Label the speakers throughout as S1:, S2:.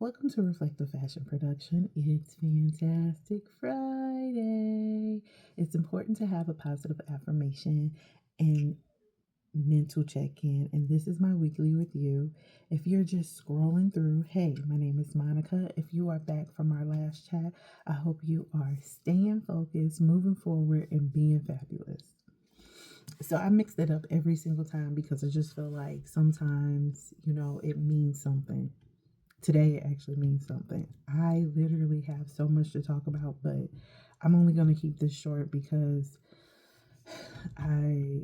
S1: Welcome to Reflective Fashion Production. It's Fantastic Friday. It's important to have a positive affirmation and mental check in. And this is my weekly with you. If you're just scrolling through, hey, my name is Monica. If you are back from our last chat, I hope you are staying focused, moving forward, and being fabulous. So I mix it up every single time because I just feel like sometimes, it means something. Today it actually means something. I literally have so much to talk about, but I'm only going to keep this short because I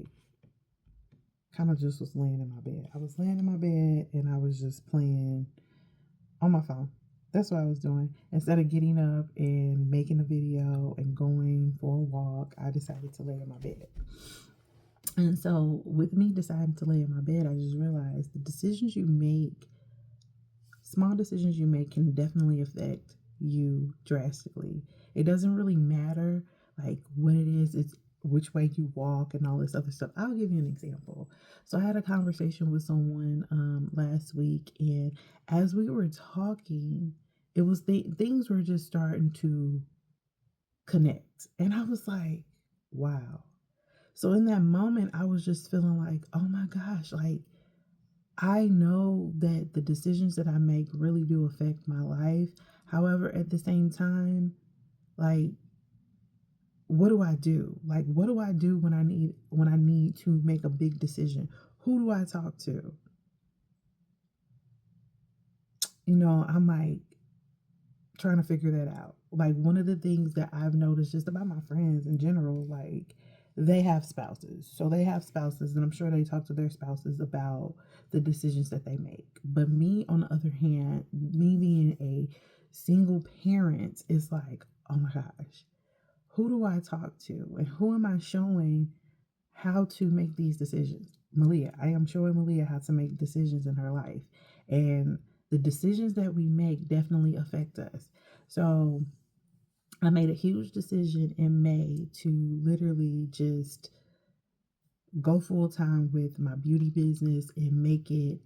S1: kind of just was laying in my bed. I was laying in my bed and I was just playing on my phone. That's what I was doing. Instead of getting up and making a video and going for a walk, I decided to lay in my bed. And so, with me deciding to lay in my bed, I just realized the decisions you make, small decisions you make, can definitely affect you drastically. It doesn't really matter like what it is, it's which way you walk and all this other stuff. I'll give you an example. So I had a conversation with someone last week, and as we were talking, it was things were just starting to connect. And I was like, wow. So in that moment, I was just feeling like, oh my gosh, like I know that the decisions that I make really do affect my life. However, at the same time, like what do I do? Like what do I do when I need to make a big decision? Who do I talk to? I'm like trying to figure that out. Like one of the things that I've noticed just about my friends in general, like they have spouses. So they have spouses, and I'm sure they talk to their spouses about the decisions that they make. But me, on the other hand, me being a single parent is like, oh my gosh, who do I talk to? And who am I showing how to make these decisions? Malia. I am showing Malia how to make decisions in her life. And the decisions that we make definitely affect us. So I made a huge decision in May to literally just go full time with my beauty business and make it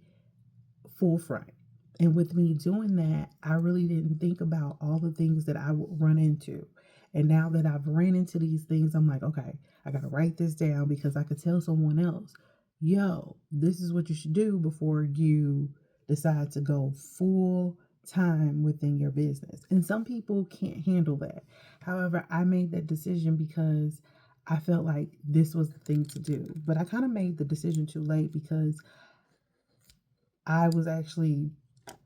S1: full front. And with me doing that, I really didn't think about all the things that I would run into. And now that I've ran into these things, I'm like, okay, I got to write this down because I could tell someone else, yo, this is what you should do before you decide to go full time within your business. And some people can't handle that. However, I made that decision because I felt like this was the thing to do. But I kind of made the decision too late because I was actually,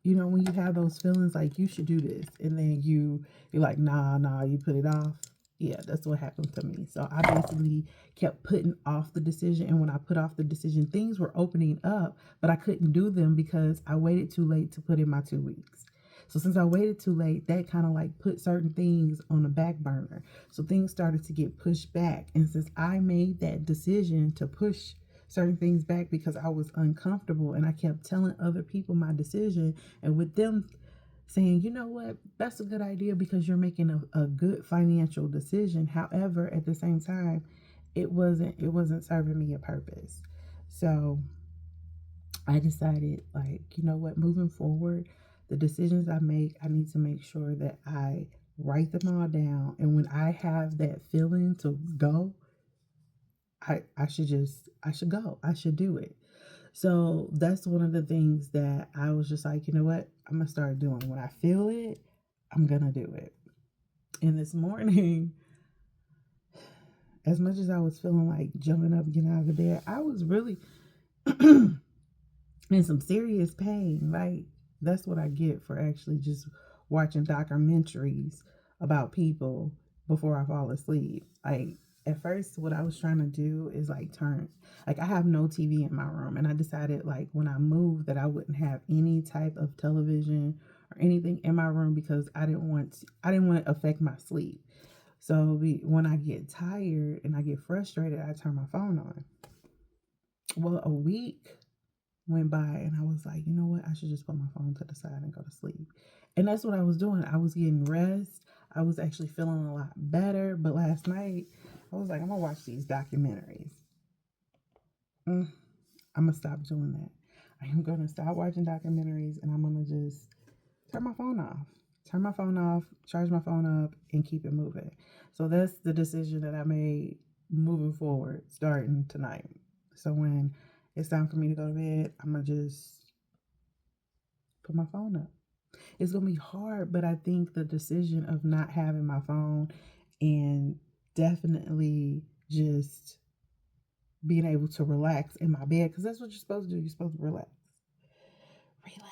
S1: when you have those feelings like you should do this, and then you're like, nah, you put it off. Yeah, that's what happened to me. So I basically kept putting off the decision, and when I put off the decision, things were opening up, but I couldn't do them because I waited too late to put in my 2 weeks. So since I waited too late, that kind of like put certain things on the back burner. So things started to get pushed back. And since I made that decision to push certain things back because I was uncomfortable and I kept telling other people my decision, and with them saying, you know what, that's a good idea because you're making a good financial decision. However, at the same time, it wasn't serving me a purpose. So I decided, like, you know what, moving forward, the decisions I make, I need to make sure that I write them all down. And when I have that feeling to go, I should go. I should do it. So that's one of the things that I was just like, you know what, I'm gonna start doing. When I feel it, I'm gonna do it. And this morning, as much as I was feeling like jumping up, getting out of the bed, I was really in some serious pain. Like that's what I get for actually just watching documentaries about people before I fall asleep. Like at first what I was trying to do is like turn, like I have no TV in my room, and I decided like when I moved that I wouldn't have any type of television or anything in my room because I didn't want to affect my sleep. So when I get tired and I get frustrated, I turn my phone on. Well, a week went by and I was like, you know what? I should just put my phone to the side and go to sleep. And that's what I was doing. I was getting rest. I was actually feeling a lot better. But last night, I was like, I'm going to watch these documentaries. I'm going to stop doing that. I am going to stop watching documentaries and I'm going to just turn my phone off. Turn my phone off, charge my phone up, and keep it moving. So that's the decision that I made moving forward, starting tonight. So when it's time for me to go to bed, I'm going to just put my phone up. It's going to be hard, but I think the decision of not having my phone and definitely just being able to relax in my bed, because that's what you're supposed to do. You're supposed to relax. Relax.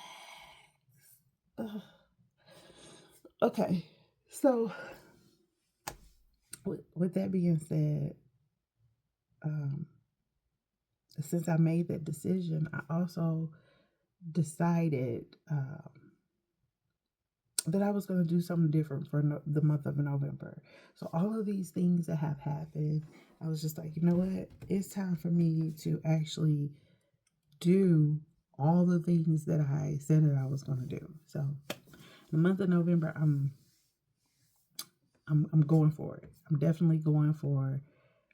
S1: Ugh. Okay. So, with that being said, um, since I made that decision, I also decided that I was going to do something different for the month of November. So all of these things that have happened, I was just like, you know what? It's time for me to actually do all the things that I said that I was going to do. So the month of November, I'm going for it. I'm definitely going for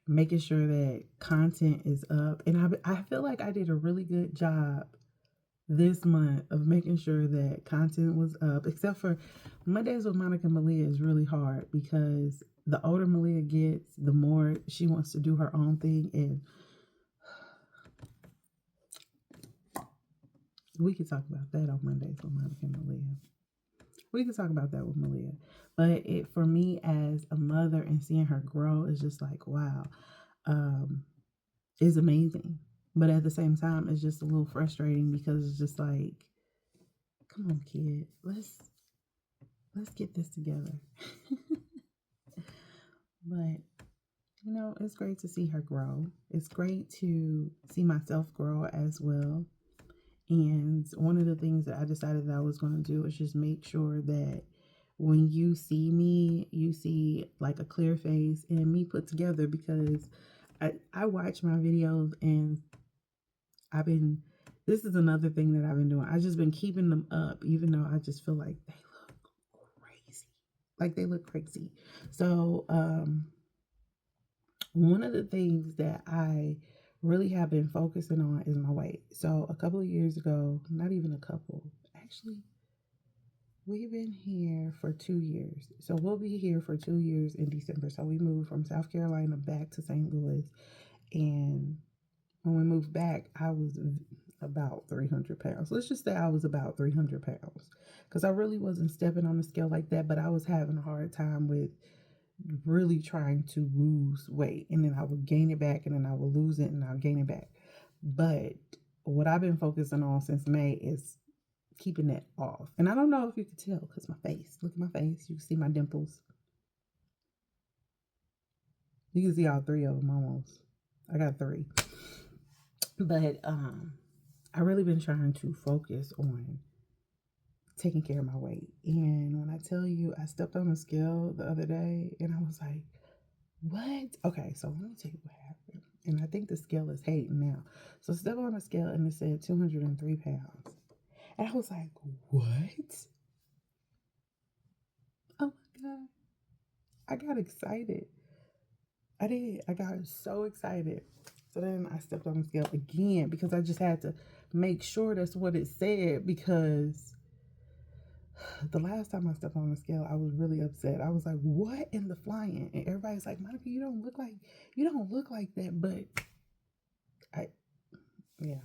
S1: making sure that content is up. And I feel like I did a really good job this month of making sure that content was up, except for Mondays with Monica and Malia is really hard because the older Malia gets, the more she wants to do her own thing. And we could talk about that on Mondays with Monica and Malia. We can talk about that with Malia. But for me as a mother and seeing her grow is just like, wow, it's amazing. But at the same time, it's just a little frustrating because it's just like, come on, kid, let's get this together. But it's great to see her grow. It's great to see myself grow as well. And one of the things that I decided that I was going to do is just make sure that when you see me, you see like a clear face and me put together, because I watch my videos and this is another thing that I've been doing. I've just been keeping them up, even though I just feel like they look crazy. Like they look crazy. So, one of the things that I really have been focusing on is my weight. So a couple of years ago, not even a couple, actually, we've been here for 2 years. So we'll be here for 2 years in December. So we moved from South Carolina back to St. Louis. And when we moved back, I was about 300 pounds. Let's just say I was about 300 pounds because I really wasn't stepping on the scale like that, but I was having a hard time with really trying to lose weight, and then I would gain it back, and then I would lose it, and I'll gain it back. But what I've been focusing on since May is keeping that off. And I don't know if you could tell because my face, look at my face, you can see my dimples, you can see all 3 of them almost. I got 3. But I really been trying to focus on taking care of my weight. And when I tell you, I stepped on a scale the other day and I was like, what? Okay, so let me tell you what happened. And I think the scale is hating now. So I stepped on a scale and it said 203 pounds. And I was like, what? Oh my God. I got excited. I did. I got so excited. So then I stepped on the scale again because I just had to make sure that's what it said, because the last time I stepped on the scale, I was really upset. I was like, what in the flying? And everybody's like, Monica, you don't look like that. But yeah.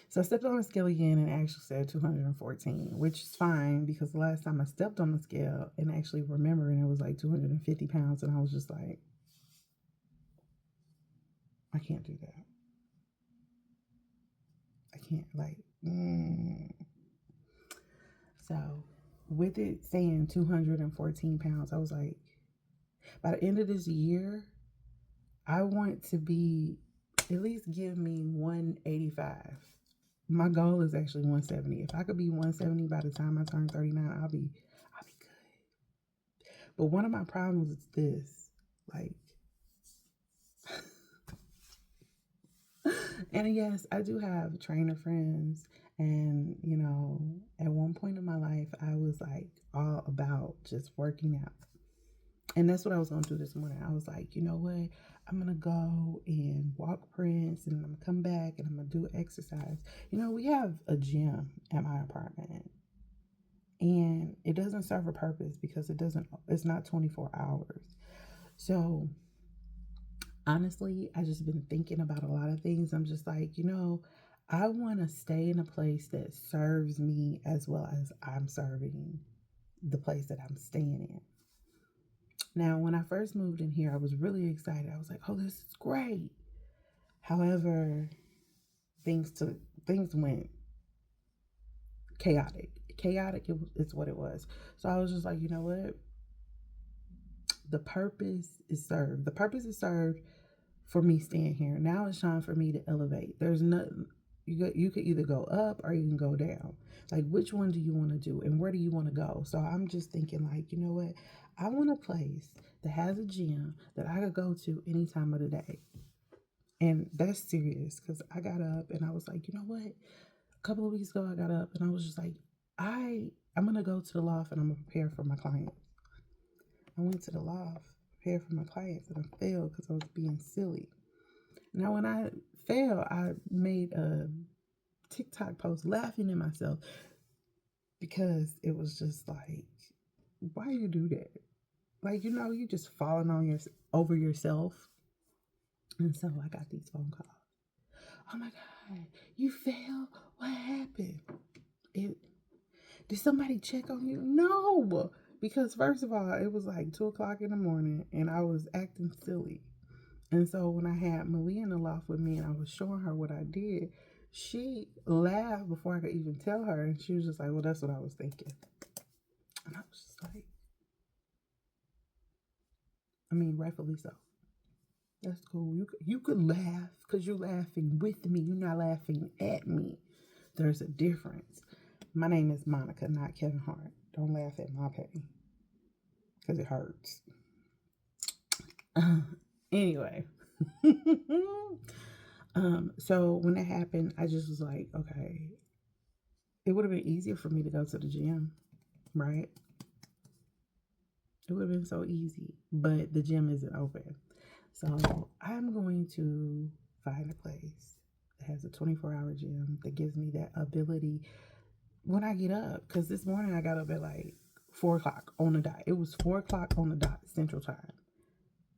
S1: So I stepped on the scale again and it actually said 214, which is fine because the last time I stepped on the scale and actually remembering it was like 250 pounds. And I was just like, I can't do that. I can't So with it saying 214 pounds, I was like, by the end of this year, I want to be, at least give me 185. My goal is actually 170. If I could be 170 by the time I turn 39, I'll be good. But one of my problems is this, like, and yes, I do have trainer friends, and at one point in my life, I was like all about just working out. And that's what I was going to do this morning. I was like, you know what? I'm going to go and walk Prince, and I'm going to come back and I'm going to do exercise. We have a gym at my apartment. and it doesn't serve a purpose because it's not 24 hours. So honestly, I just been thinking about a lot of things. I'm just like, I want to stay in a place that serves me as well as I'm serving the place that I'm staying in. Now, when I first moved in here, I was really excited. I was like, "Oh, this is great." However, things went chaotic. Chaotic is what it was. So I was just like, you know what? The purpose is served. The purpose is served for me staying here. Now it's time for me to elevate. There's nothing. You could either go up or you can go down. Like, which one do you want to do and where do you want to go? So I'm just thinking, like, you know what? I want a place that has a gym that I could go to any time of the day. And that's serious because I got up and I was like, you know what? A couple of weeks ago, I got up and I was just like, I'm going to go to the loft and I'm going to prepare for my clients. I went to the loft, prepared for my clients, and I failed because I was being silly. Now, when I failed, I made a TikTok post laughing at myself because it was just like, why you do that? Like, you just falling over yourself. And so I got these phone calls. Oh my God, you failed? What happened? Did somebody check on you? No, because first of all, it was like 2 o'clock in the morning and I was acting silly. And so when I had Malia in the loft with me and I was showing her what I did, she laughed before I could even tell her. And she was just like, well, that's what I was thinking. And I was just like, rightfully so. That's cool. You could laugh because you're laughing with me. You're not laughing at me. There's a difference. My name is Monica, not Kevin Hart. Don't laugh at my pain because it hurts. Anyway. So when that happened, I just was like, okay, it would have been easier for me to go to the gym, right? It would have been so easy, but the gym isn't open. So I'm going to find a place that has a 24-hour gym that gives me that ability when I get up. Because this morning I got up at like 4 o'clock on the dot. It was 4 o'clock on the dot Central Time.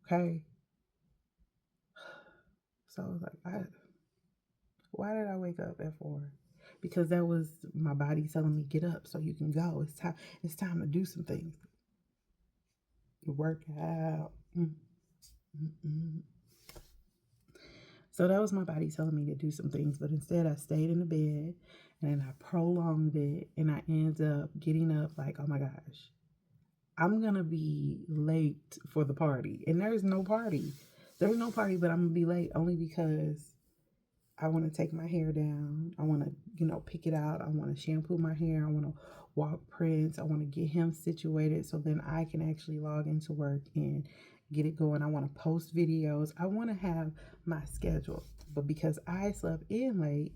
S1: Okay. So I was like, why did I wake up at 4? Because that was my body telling me, get up so you can go. It's time to do some things. Work out. So that was my body telling me to do some things. But instead I stayed in the bed and I prolonged it and I ended up getting up like, oh my gosh, I'm going to be late for the party. And there's no party. There's no party, but I'm going to be late only because I want to take my hair down. I want to, pick it out. I want to shampoo my hair. I want to walk Prince. I want to get him situated so then I can actually log into work and get it going. I want to post videos. I want to have my schedule. But because I slept in late,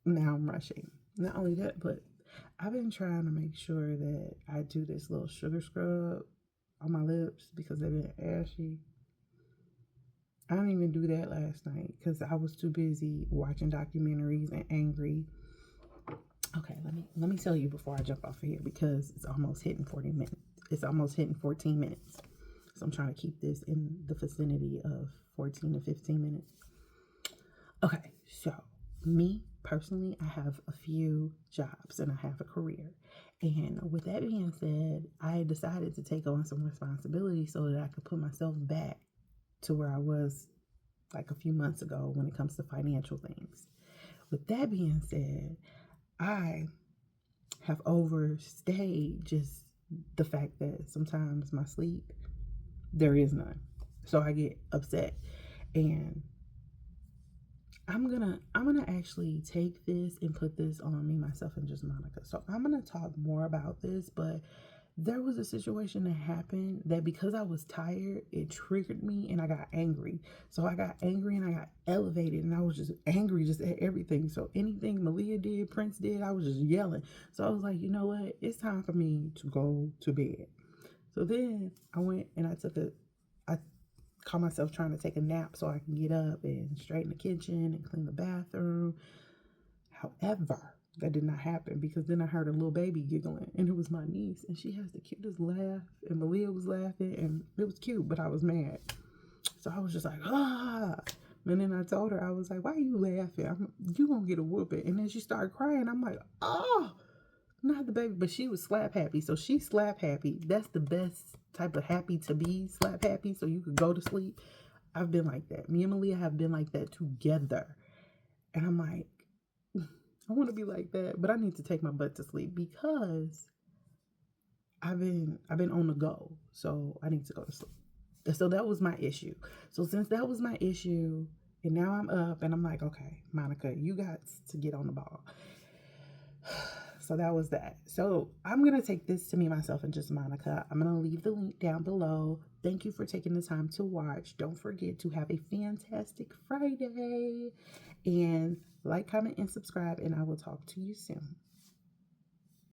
S1: now I'm rushing. Not only that, but I've been trying to make sure that I do this little sugar scrub on my lips because they've been ashy. I didn't even do that last night because I was too busy watching documentaries and angry. Okay, let me tell you before I jump off of here because it's almost hitting 40 minutes. It's almost hitting 14 minutes. So I'm trying to keep this in the vicinity of 14 to 15 minutes. Okay, so me personally, I have a few jobs and I have a career. And with that being said, I decided to take on some responsibility so that I could put myself back to where I was like a few months ago when it comes to financial things. With that being said, I have overstayed just the fact that sometimes my sleep, there is none. So I get upset and I'm gonna actually take this and put this on me, myself, and just Monica. So I'm gonna talk more about this, but there was a situation that happened that because I was tired, it triggered me and I got angry. So I got angry and I got elevated and I was just angry just at everything. So anything Malia did, Prince did, I was just yelling. So I was like, you know what? It's time for me to go to bed. So then I went and I caught myself trying to take a nap so I can get up and straighten the kitchen and clean the bathroom. However, That did not happen, because then I heard a little baby giggling, and it was my niece, and she has the cutest laugh, and Malia was laughing, and it was cute, but I was mad. So I was just like, ah. And then I told her, I was like, why are you laughing? You gonna get a whooping. And then she started crying. I'm like, oh, not the baby. But she was slap happy. So she's slap happy. That's the best type of happy to be, slap happy, so you could go to sleep. I've been like that. Me and Malia have been like that together. And I'm like, I want to be like that, but I need to take my butt to sleep, because I've been on the go. So I need to go to sleep. So that was my issue. So since that was my issue, and now I'm up, and I'm like, okay, Monica, you got to get on the ball. So that was that. So I'm going to take this to me, myself, and just Monica. I'm going to leave the link down below. Thank you for taking the time to watch. Don't forget to have a fantastic Friday. And like, comment, and subscribe, and I will talk to you soon.